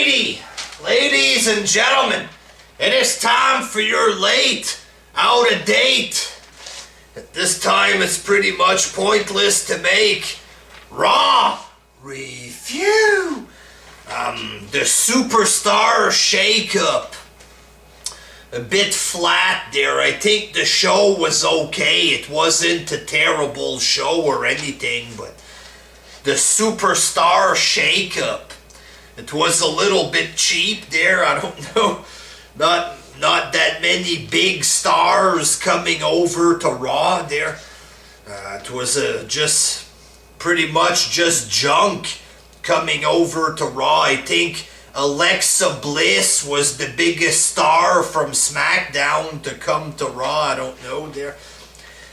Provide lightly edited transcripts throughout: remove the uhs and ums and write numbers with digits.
Ladies and gentlemen, it is time for your late, out of date. At this time, it's pretty much pointless to make Raw review. The Superstar Shakeup. A bit flat there. I think the show was okay. It wasn't a terrible show or anything, but the Superstar Shakeup. It was a little bit cheap there. I don't know. Not that many big stars coming over to Raw there. It was just pretty much just junk coming over to Raw. I think Alexa Bliss was the biggest star from SmackDown to come to Raw. I don't know there.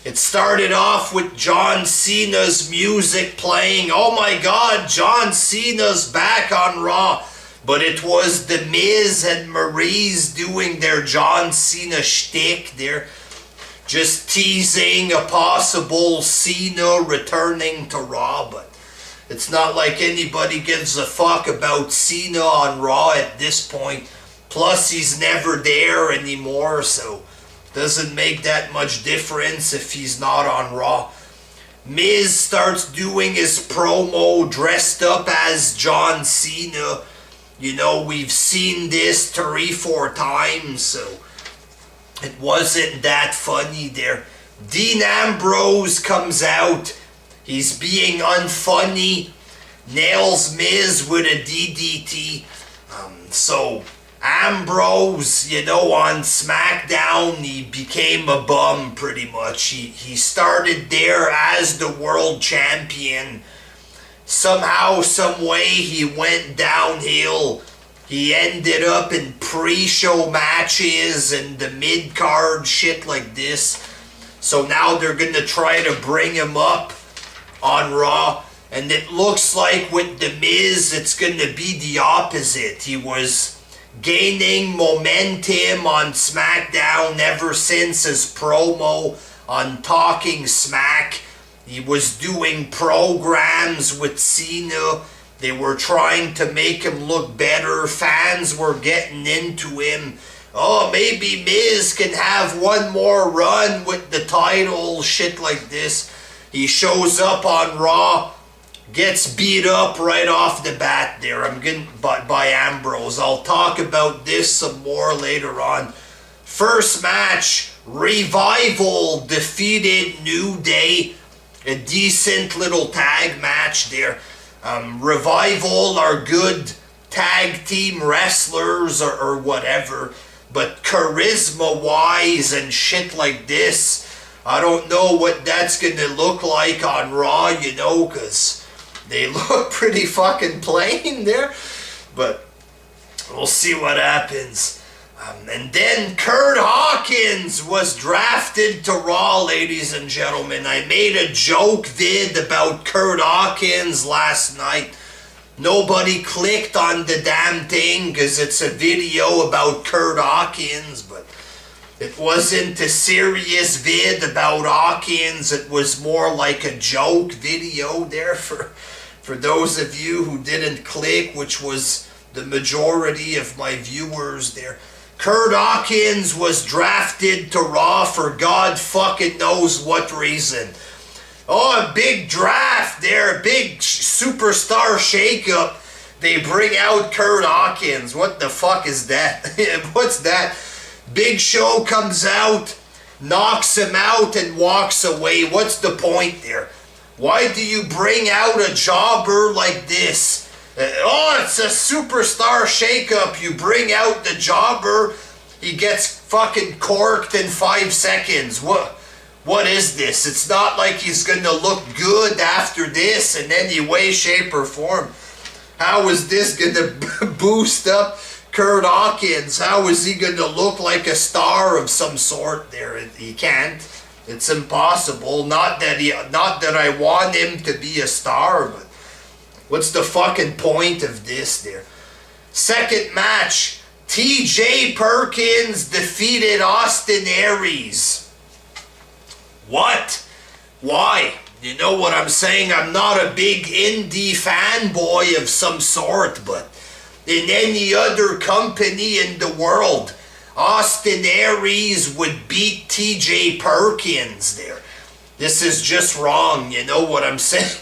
It started off with John Cena's music playing. Oh my God, John Cena's back on Raw. But it was The Miz and Maryse doing their John Cena shtick there. Just teasing a possible Cena returning to Raw. But it's not like anybody gives a fuck about Cena on Raw at this point. Plus, he's never there anymore, so doesn't make that much difference if he's not on Raw. Miz starts doing his promo dressed up as John Cena. You know, we've seen this 3-4 times, so it wasn't that funny there. Dean Ambrose comes out. He's being unfunny. Nails Miz with a DDT. So Ambrose, you know, on SmackDown, he became a bum pretty much. He started there as the world champion. Somehow, some way, he went downhill. He ended up in pre-show matches and the mid-card shit like this. So now they're going to try to bring him up on Raw. And it looks like with The Miz, it's going to be the opposite. He was gaining momentum on SmackDown ever since his promo on Talking Smack. He was doing programs with Cena. They were trying to make him look better. Fans were getting into him. Oh, maybe Miz can have one more run with the title, shit like this. He shows up on Raw, gets beat up right off the bat there. By Ambrose. I'll talk about this some more later on. First match, Revival defeated New Day. A decent little tag match there. Revival are good tag team wrestlers or whatever. But charisma-wise and shit like this, I don't know what that's going to look like on Raw, you know, because they look pretty fucking plain there. But we'll see what happens. And then Curt Hawkins was drafted to Raw, ladies and gentlemen. I made a joke vid about Curt Hawkins last night. Nobody clicked on the damn thing because it's a video about Curt Hawkins, but it wasn't a serious vid about Hawkins. It was more like a joke video there for those of you who didn't click, which was the majority of my viewers there. Curt Hawkins was drafted to Raw for God fucking knows what reason. Oh, a big draft there, a big superstar shakeup. They bring out Curt Hawkins. What the fuck is that? What's that? Big Show comes out, knocks him out and walks away. What's the point there? Why do you bring out a jobber like this? Oh, it's a superstar shakeup. You bring out the jobber, he gets fucking corked in 5 seconds. What is this? It's not like he's gonna look good after this in any way, shape, or form. How is this gonna boost up Curt Hawkins? How is he gonna look like a star of some sort there? He can't. It's impossible. Not that I want him to be a star, but what's the fucking point of this there? Second match, TJ Perkins defeated Austin Aries. What? Why? You know what I'm saying? I'm not a big indie fanboy of some sort, but in any other company in the world, Austin Aries would beat TJ Perkins there. This is just wrong, you know what I'm saying?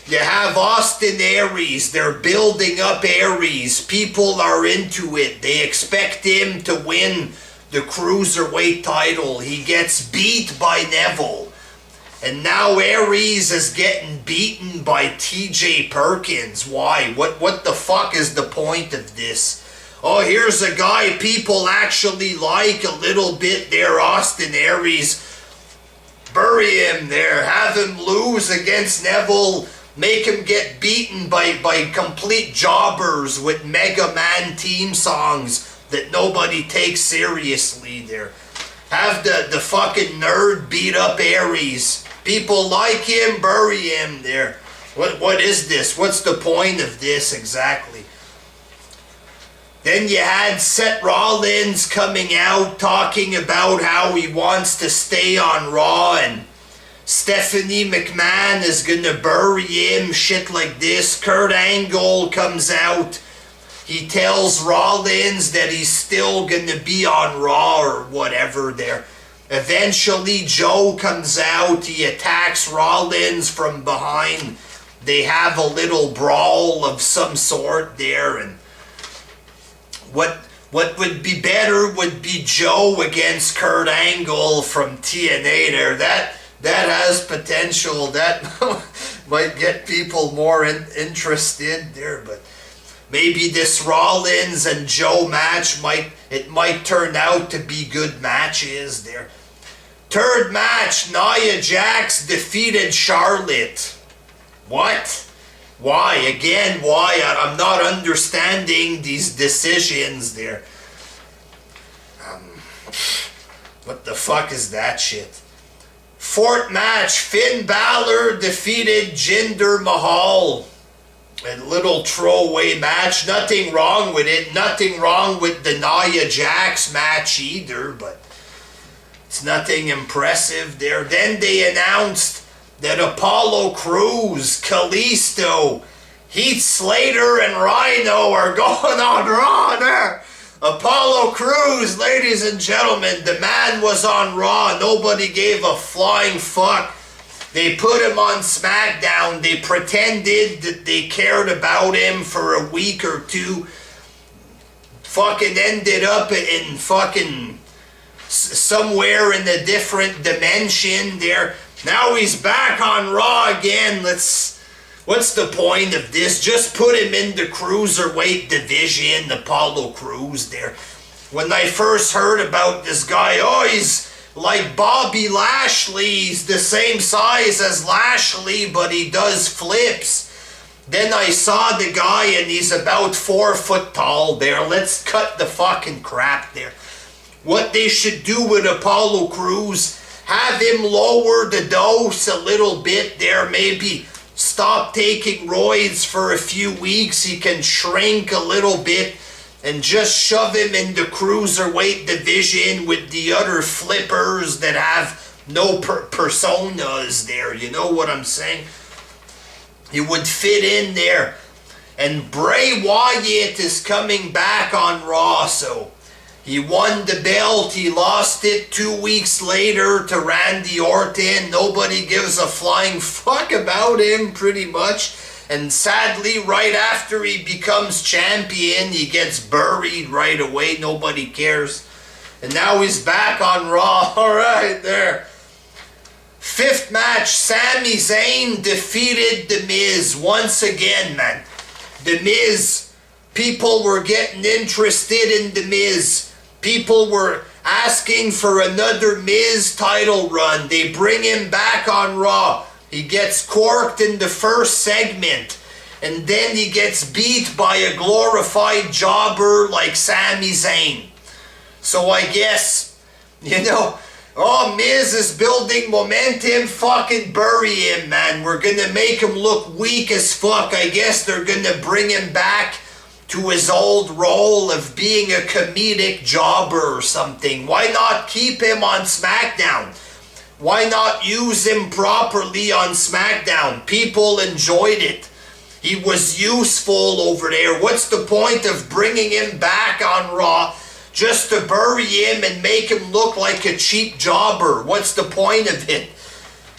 You have Austin Aries, they're building up Aries, people are into it, they expect him to win the Cruiserweight title, he gets beat by Neville, and now Aries is getting beaten by TJ Perkins. Why? What the fuck is the point of this? Oh, here's a guy people actually like a little bit there, Austin Aries. Bury him there, have him lose against Neville, make him get beaten by complete jobbers with Mega Man theme songs that nobody takes seriously there. Have the fucking nerd beat up Aries. People like him, bury him there. What is this? What's the point of this exactly? Then you had Seth Rollins coming out talking about how he wants to stay on Raw and Stephanie McMahon is gonna bury him, shit like this. Kurt Angle comes out. He tells Rollins that he's still gonna be on Raw or whatever there. Eventually Joe comes out. He attacks Rollins from behind. They have a little brawl of some sort there, and what would be better would be Joe against Kurt Angle from TNA there. That has potential. That might get people more interested there, but maybe this Rollins and Joe match might turn out to be good matches there. Third match, Nia Jax defeated Charlotte. What? Why? Again, why? I'm not understanding these decisions there. What the fuck is that shit? Fourth match, Finn Balor defeated Jinder Mahal. A little throwaway match. Nothing wrong with it. Nothing wrong with the Nia Jax match either, but it's nothing impressive there. Then they announced that Apollo Crews, Kalisto, Heath Slater, and Rhino are going on Raw there. Apollo Crews, ladies and gentlemen, the man was on Raw. Nobody gave a flying fuck. They put him on SmackDown. They pretended that they cared about him for a week or two. Fucking ended up in fucking somewhere in a different dimension there. Now he's back on Raw again. What's the point of this? Just put him in the Cruiserweight division, Apollo Crews there. When I first heard about this guy, oh, he's like Bobby Lashley. He's the same size as Lashley, but he does flips. Then I saw the guy and he's about 4 foot tall there. Let's cut the fucking crap there. What they should do with Apollo Crews, have him lower the dose a little bit there, maybe stop taking roids for a few weeks. He can shrink a little bit and just shove him in the Cruiserweight division with the other flippers that have no personas there. You know what I'm saying? He would fit in there. And Bray Wyatt is coming back on Raw, so he won the belt. He lost it 2 weeks later to Randy Orton. Nobody gives a flying fuck about him, pretty much. And sadly, right after he becomes champion, he gets buried right away. Nobody cares. And now he's back on Raw. Alright, there. Fifth match, Sami Zayn defeated The Miz. Once again, man. The Miz. People were getting interested in The Miz. People were asking for another Miz title run. They bring him back on Raw. He gets corked in the first segment. And then he gets beat by a glorified jobber like Sami Zayn. So I guess, oh, Miz is building momentum. Fucking bury him, man. We're gonna make him look weak as fuck. I guess they're gonna bring him back to his old role of being a comedic jobber or something. Why not keep him on SmackDown? Why not use him properly on SmackDown? People enjoyed it. He was useful over there. What's the point of bringing him back on Raw just to bury him and make him look like a cheap jobber? What's the point of it?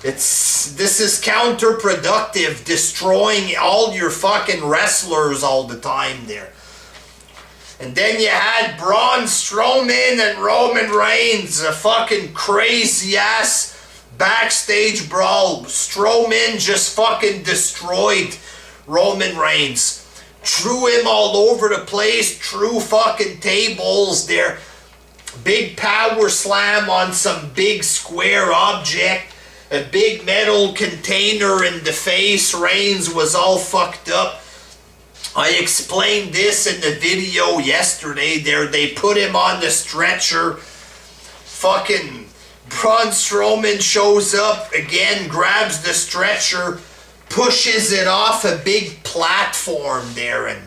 This is counterproductive, destroying all your fucking wrestlers all the time there. And then you had Braun Strowman and Roman Reigns, a fucking crazy ass backstage brawl. Strowman just fucking destroyed Roman Reigns. Threw him all over the place, threw fucking tables there. Big power slam on some big square object. A big metal container in the face. Reigns was all fucked up. I explained this in the video yesterday there. They put him on the stretcher. Fucking Braun Strowman shows up again, grabs the stretcher, pushes it off a big platform there, and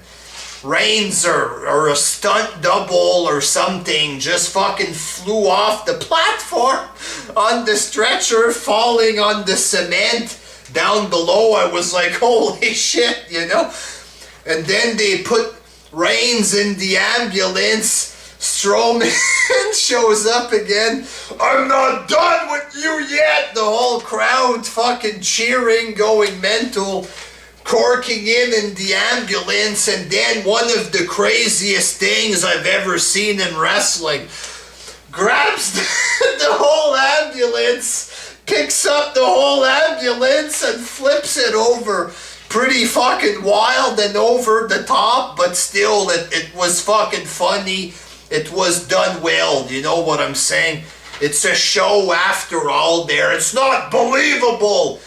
Reigns or a stunt double or something just fucking flew off the platform on the stretcher, falling on the cement down below. I was like, holy shit, you know? And then they put Reigns in the ambulance. Strowman shows up again. I'm not done with you yet. The whole crowd fucking cheering, going mental, corking him in the ambulance. And then one of the craziest things I've ever seen in wrestling, grabs the whole ambulance, picks up the whole ambulance and flips it over. Pretty fucking wild and over the top, but still it was fucking funny. It was done well, you know what I'm saying? It's a show after all there. It's not believable.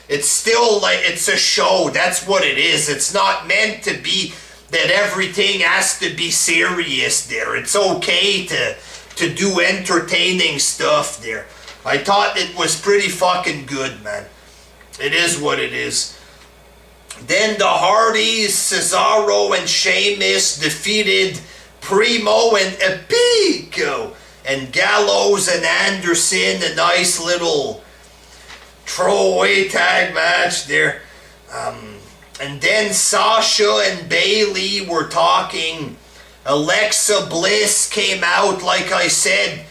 It's still like, it's a show. That's what it is. It's not meant to be that everything has to be serious there. It's okay to do entertaining stuff there. I thought it was pretty fucking good, man. It is what it is. Then the Hardys, Cesaro and Sheamus defeated Primo and Epico, and Gallows and Anderson, a nice little throwaway tag match there. And then Sasha and Bayley were talking. Alexa Bliss came out, like I said.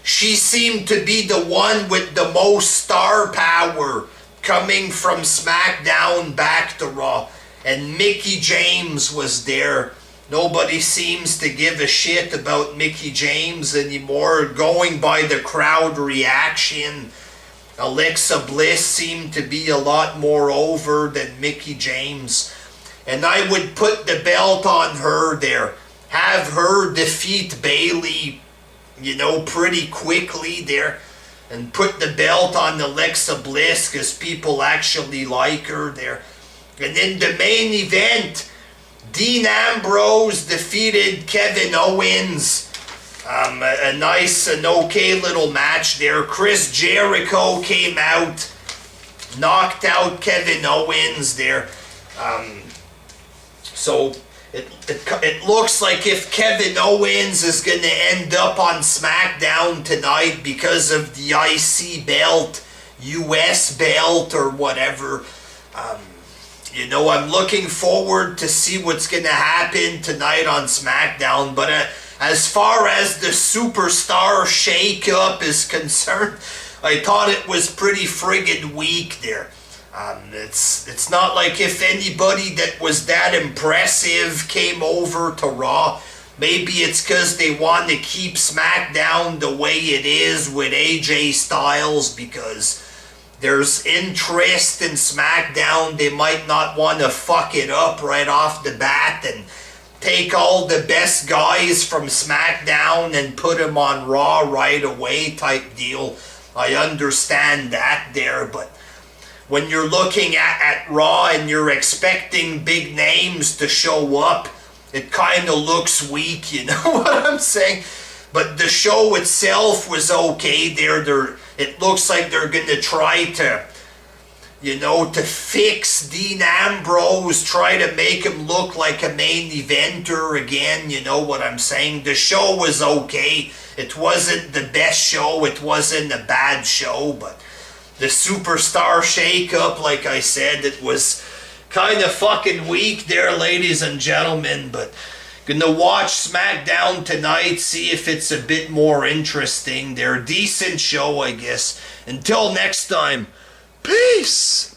She seemed to be the one with the most star power coming from SmackDown back to Raw. And Mickie James was there. Nobody seems to give a shit about Mickie James anymore, going by the crowd reaction. Alexa Bliss seemed to be a lot more over than Mickie James. And I would put the belt on her there. Have her defeat Bayley, you know, pretty quickly there. And put the belt on Alexa Bliss because people actually like her there. And in the main event, Dean Ambrose defeated Kevin Owens. A nice and okay little match there. Chris Jericho came out, knocked out Kevin Owens there. So it looks like if Kevin Owens is going to end up on SmackDown tonight because of the IC belt, US belt or whatever, you know, I'm looking forward to see what's going to happen tonight on SmackDown. But as far as the superstar shake-up is concerned, I thought it was pretty friggin' weak there. It's not like if anybody that was that impressive came over to Raw. Maybe it's because they want to keep SmackDown the way it is with AJ Styles, because there's interest in SmackDown. They might not want to fuck it up right off the bat and take all the best guys from SmackDown and put them on Raw right away type deal. I understand that there, but when you're looking at Raw and you're expecting big names to show up, it kind of looks weak, you know what I'm saying? But the show itself was okay there. It looks like they're going to try to, you know, to fix Dean Ambrose, try to make him look like a main eventer again, you know what I'm saying? The show was okay. It wasn't the best show. It wasn't a bad show, but the superstar shake-up, like I said, it was kind of fucking weak there, ladies and gentlemen, but gonna watch SmackDown tonight, see if it's a bit more interesting. They're a decent show, I guess. Until next time, peace!